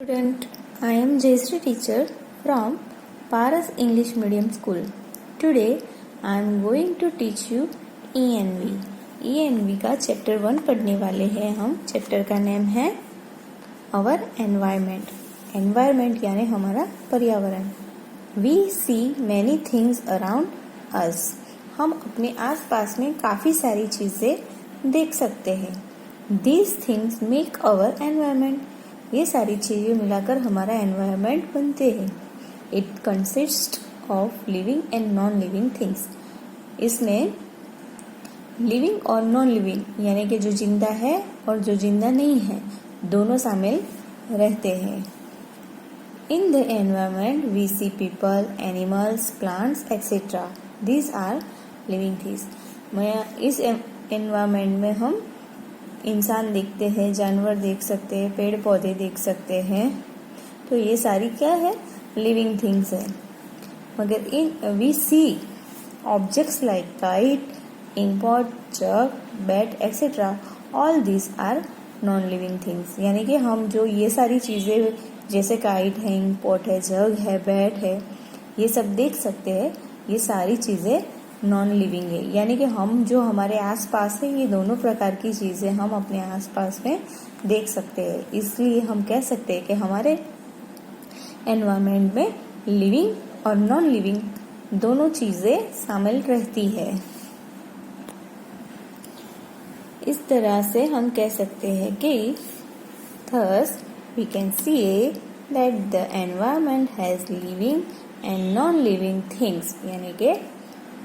Student, I am Jayashree teacher from Paras English Medium School. Today I am going to teach you ENV. ENV का chapter 1 पढ़ने वाले हैं हम. Chapter का name है Our Environment. Environment यानी हमारा पर्यावरण. We see many things around us. हम अपने आसपास में काफी सारी चीजें देख सकते हैं. These things make our environment. ये सारी चीजें मिलाकर हमारा एनवायरनमेंट बनते हैं. It consist of living and non living things. इसमें लिविंग और नॉन लिविंग यानी कि जो जिंदा है और जो जिंदा नहीं है दोनों शामिल रहते हैं. In the environment we see people, animals, plants etcetera. These are living things. इस एनवायरनमेंट में हम इंसान देखते हैं, जानवर देख सकते हैं, पेड़ पौधे देख सकते हैं. तो ये सारी क्या है? लिविंग थिंग्स है. मगर इन we see objects like kite, inkpot, jug, bat etcetera. All this are non living things. यानी कि हम जो ये सारी चीजें जैसे काइट है, इंकपॉट है, जग है, बैट है, ये सब देख सकते हैं, ये सारी चीजें नॉन लिविंग है. यानी कि हम जो हमारे आसपास है ये दोनों प्रकार की चीजें हम अपने आसपास में देख सकते हैं. इसलिए हम कह सकते हैं कि हमारे एनवायरनमेंट में लिविंग और नॉन लिविंग दोनों चीजें शामिल रहती है. इस तरह से हम कह सकते हैं कि thus we can see that the environment has living and non living things. यानी कि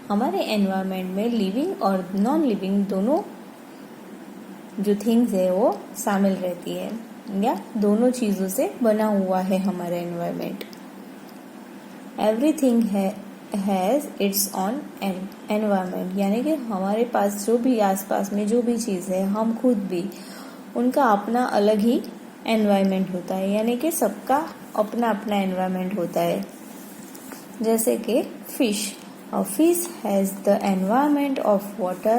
हमारे एनवायरनमेंट में लिविंग और नॉन लिविंग दोनों जो थिंग्स है वो शामिल रहती है या दोनों चीजों से बना हुआ है हमारा environment. Everything has its on environment. यानी कि हमारे पास जो भी आसपास में जो भी चीज है, हम खुद भी, उनका अपना अलग ही एनवायरनमेंट होता है. यानी कि सबका अपना अपना एनवायरनमेंट होता है. जैसे कि fish. A fish has the environment of water,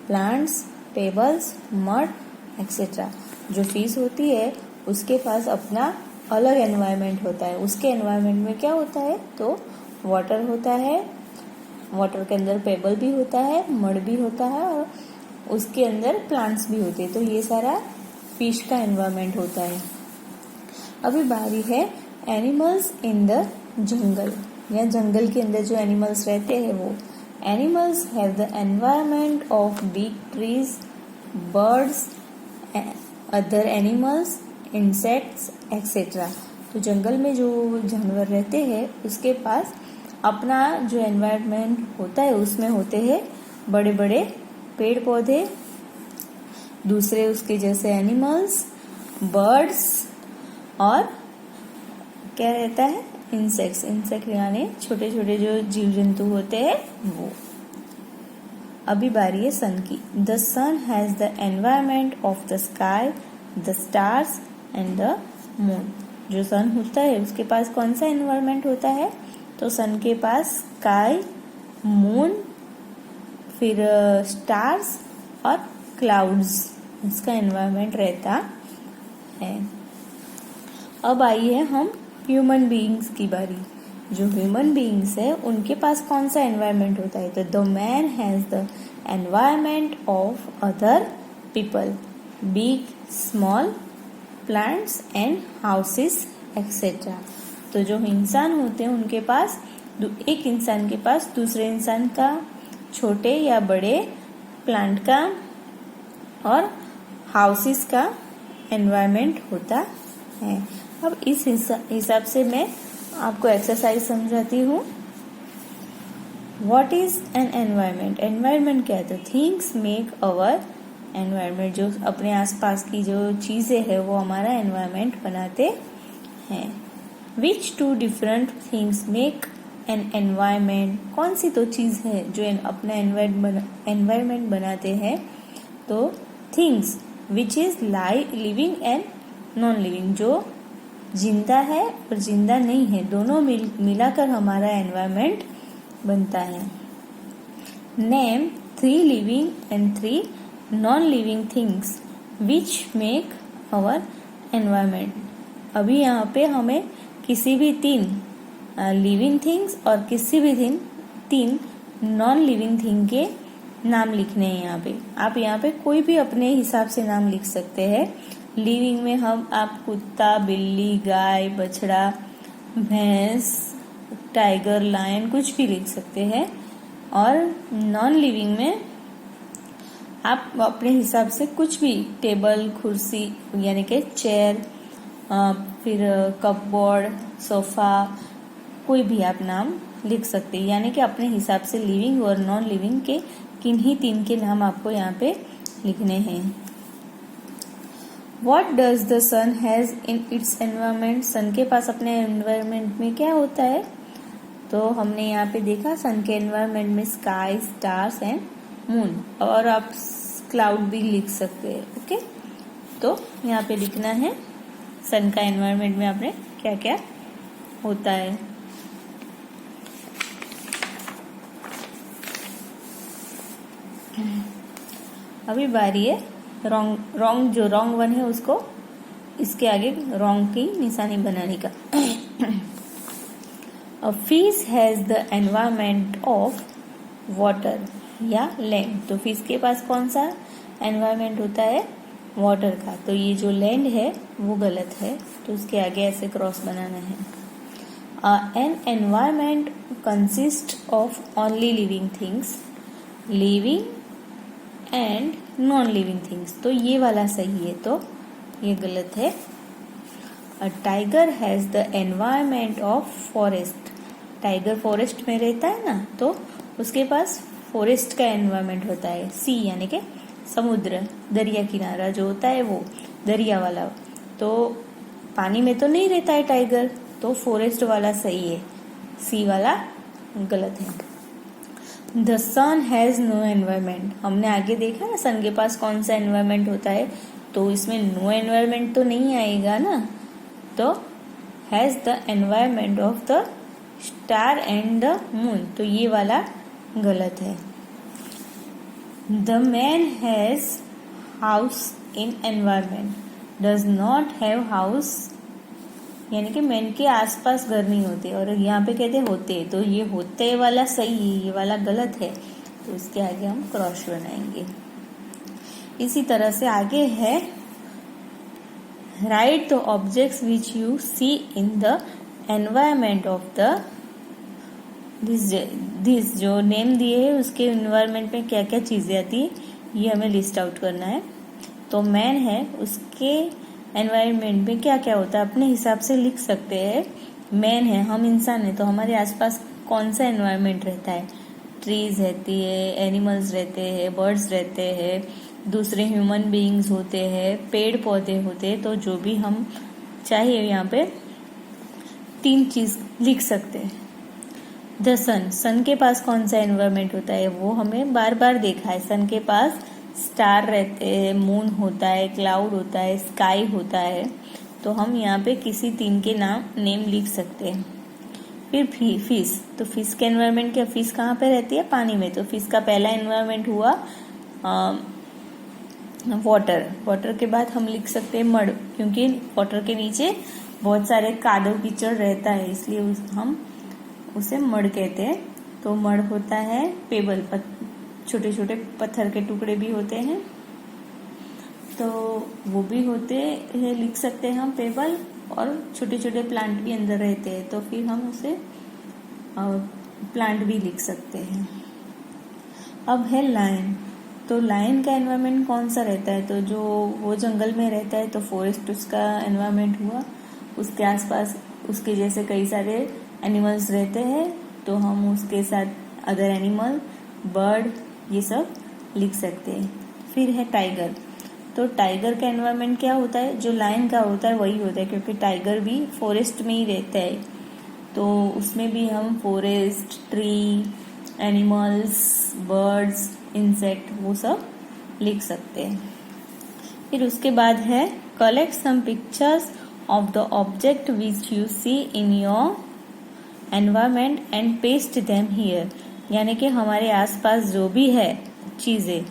plants, pebbles, mud, etc. जो फिश होती है उसके पास अपना अलग एनवायरनमेंट होता है. उसके एनवायरनमेंट में क्या होता है? तो वाटर होता है, वाटर के अंदर पेबल भी होता है, मड भी होता है और उसके अंदर प्लांट्स भी होते हैं. तो ये सारा फिश का एनवायरनमेंट होता है. अभी बारी है एनिमल्स इन द जंगल. या जंगल के अंदर जो एनिमल्स रहते हैं वो. Animals have the environment of big trees, birds, other animals, insects etcetera. तो जंगल में जो जानवर रहते हैं उसके पास अपना जो एनवायरनमेंट होता है उसमें होते हैं बड़े बड़े पेड़ पौधे, दूसरे उसके जैसे एनिमल्स, बर्ड्स और क्या रहता है? इंसेक्ट्स. इंसेक्ट यानी छोटे छोटे जो जीव जंतु होते हैं वो. अभी बारी है सन की. The sun has the environment of the sky, the stars and the moon. जो सन होता है उसके पास कौन सा एनवायरनमेंट होता है? तो सन के पास स्काई, मून, फिर स्टार्स और क्लाउड्स, इसका एनवायरनमेंट रहता है. अब आई है हम ह्यूमन बीइंग्स की बारी. जो ह्यूमन बीइंग्स है उनके पास कौन सा एनवायरनमेंट होता है? तो the man has the environment of other people, big, small, plants and houses etcetera. तो जो इंसान होते हैं उनके पास, एक इंसान के पास दूसरे इंसान का, छोटे या बड़े प्लांट का और हाउसेस का एनवायरनमेंट होता है. अब इस हिसाब से मैं आपको एक्सरसाइज समझाती हूँ. What is an environment? Environment क्या है? तो थिंग्स मेक अवर एनवायरनमेंट. जो अपने आसपास की जो चीजें हैं वो हमारा एनवायरनमेंट बनाते हैं. Which two different things make an environment? कौन सी तो चीज है जो अपना एनवायरनमेंट बनाते हैं? तो things which is living and non living. जो जिंदा है और जिंदा नहीं है दोनों मिलाकर हमारा एनवायरनमेंट बनता है. Name 3 living and 3 non living things which make our environment. अभी यहाँ पे हमें किसी भी 3 लिविंग थिंग्स और किसी भी 3 नॉन लिविंग थिंग के नाम लिखने हैं यहाँ पे। आप यहाँ पे कोई भी अपने हिसाब से नाम लिख सकते हैं। लिविंग में आप कुत्ता, बिल्ली, गाय, बछड़ा, भैंस, टाइगर, लायन कुछ भी लिख सकते हैं। और नॉन लिविंग में आप अपने हिसाब से कुछ भी, टेबल, कुर्सी यानी कि चेयर, फिर कपबोर्ड, सोफा, कोई भी आप नाम लिख सकते हैं। यानी कि अपने हिसाब से लिविंग और नॉन लिविंग के किन्हीं 3 के नाम आपको यहाँ पे लिखने हैं। What does the sun has in its environment? सन के पास अपने एनवायरमेंट में क्या होता है? तो हमने यहाँ पे देखा सन के एनवायरमेंट में स्काई, स्टार्स एंड मून, और आप क्लाउड भी लिख सकते हैं। ओके, तो यहाँ पे लिखना है सन का एनवायरमेंट में आपने क्या क्या होता है। अभी बारी है रॉन्ग जो रॉन्ग वन है उसको इसके आगे रॉन्ग की निशानी बनाने का। A fish has the environment of water या लैंड। तो फिश के पास कौन सा एनवायरमेंट होता है? वाटर का। तो ये जो लैंड है वो गलत है, तो उसके आगे ऐसे क्रॉस बनाना है। An environment consists of only living things, living and non-living things। तो ये वाला सही है, तो ये गलत है। A tiger has the environment of forest। Tiger forest में रहता है ना, तो उसके पास फॉरेस्ट का एनवायरमेंट होता है। सी यानी कि समुद्र, दरिया किनारा जो होता है वो दरिया वाला। तो पानी में तो नहीं रहता है टाइगर, तो फॉरेस्ट वाला सही है, सी वाला गलत है। The sun has no environment. हमने आगे देखा ना सन के पास कौन सा एनवायरमेंट होता है, तो इसमें नो एनवायरमेंट तो नहीं आएगा ना, तो has the environment of the star and the moon, तो ये वाला गलत है। The man has house in environment, does not have house, यानी कि मैन के आसपास घर नहीं होते, और यहाँ पे कहते होते, तो ये होते वाला सही है, ये वाला गलत है, तो इसके आगे हम क्रॉस बनाएंगे। इसी तरह से आगे है write the objects which you see in the environment of the this जो नेम दिए है उसके एनवायरमेंट में क्या क्या चीजें आती है ये हमें लिस्ट आउट करना है। तो मैन है, उसके एनवायरमेंट में क्या क्या होता है अपने हिसाब से लिख सकते हैं। मैन है, हम इंसान है, तो हमारे आसपास कौन सा एनवायरमेंट रहता है? ट्रीज रहती है, एनिमल्स रहते हैं, बर्ड्स रहते हैं, दूसरे ह्यूमन बीइंग्स होते हैं, पेड़ पौधे होते हैं। तो जो भी हम चाहिए यहाँ पे 3 चीज लिख सकते हैं। द सन, सन के पास कौन सा एनवायरमेंट होता है वो हमें बार बार देखा है। सन के पास स्टार रहते हैं, मून होता है, क्लाउड होता है, स्काई होता है। तो हम यहाँ पे किसी 3 के नेम लिख सकते हैं। फिर फिश, तो फिश के एनवायरमेंट क्या? फिश कहाँ पे रहती है? पानी में। तो फिश का पहला एनवायरमेंट हुआ वाटर। वाटर के बाद हम लिख सकते हैं मड, क्योंकि वाटर के नीचे बहुत सारे कादव कीचड़ रहता है, इसलिए हम उसे मड कहते हैं। तो मड होता है पेबल, छोटे छोटे पत्थर के टुकड़े भी होते हैं, तो वो भी होते हैं, लिख सकते हैं हम पेबल। और छोटे छोटे प्लांट भी अंदर रहते हैं, तो फिर हम उसे प्लांट भी लिख सकते हैं। अब है लायन, तो लायन का एनवायरमेंट कौन सा रहता है? तो जो वो जंगल में रहता है, तो फॉरेस्ट उसका एनवायरमेंट हुआ। उसके आसपास उसके जैसे कई सारे एनिमल्स रहते हैं, तो हम उसके साथ अदर एनिमल, बर्ड, ये सब लिख सकते हैं। फिर है टाइगर, तो टाइगर का एनवायरमेंट क्या होता है? जो लायन का होता है वही होता है, क्योंकि टाइगर भी फॉरेस्ट में ही रहता है, तो उसमें भी हम forest, tree, animals, birds, insect वो सब लिख सकते हैं। फिर उसके बाद है collect some pictures of the object which you see in your environment and paste them here, यानी कि हमारे आसपास जो भी है चीजें,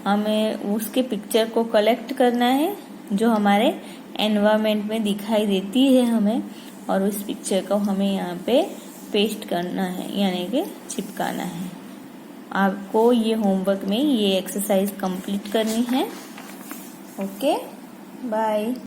हमें उसके पिक्चर को कलेक्ट करना है जो हमारे एनवायरनमेंट में दिखाई देती है हमें, और उस पिक्चर को हमें यहाँ पे पेस्ट करना है, यानी कि चिपकाना है। आपको ये होमवर्क में ये एक्सरसाइज कंप्लीट करनी है। Okay, bye.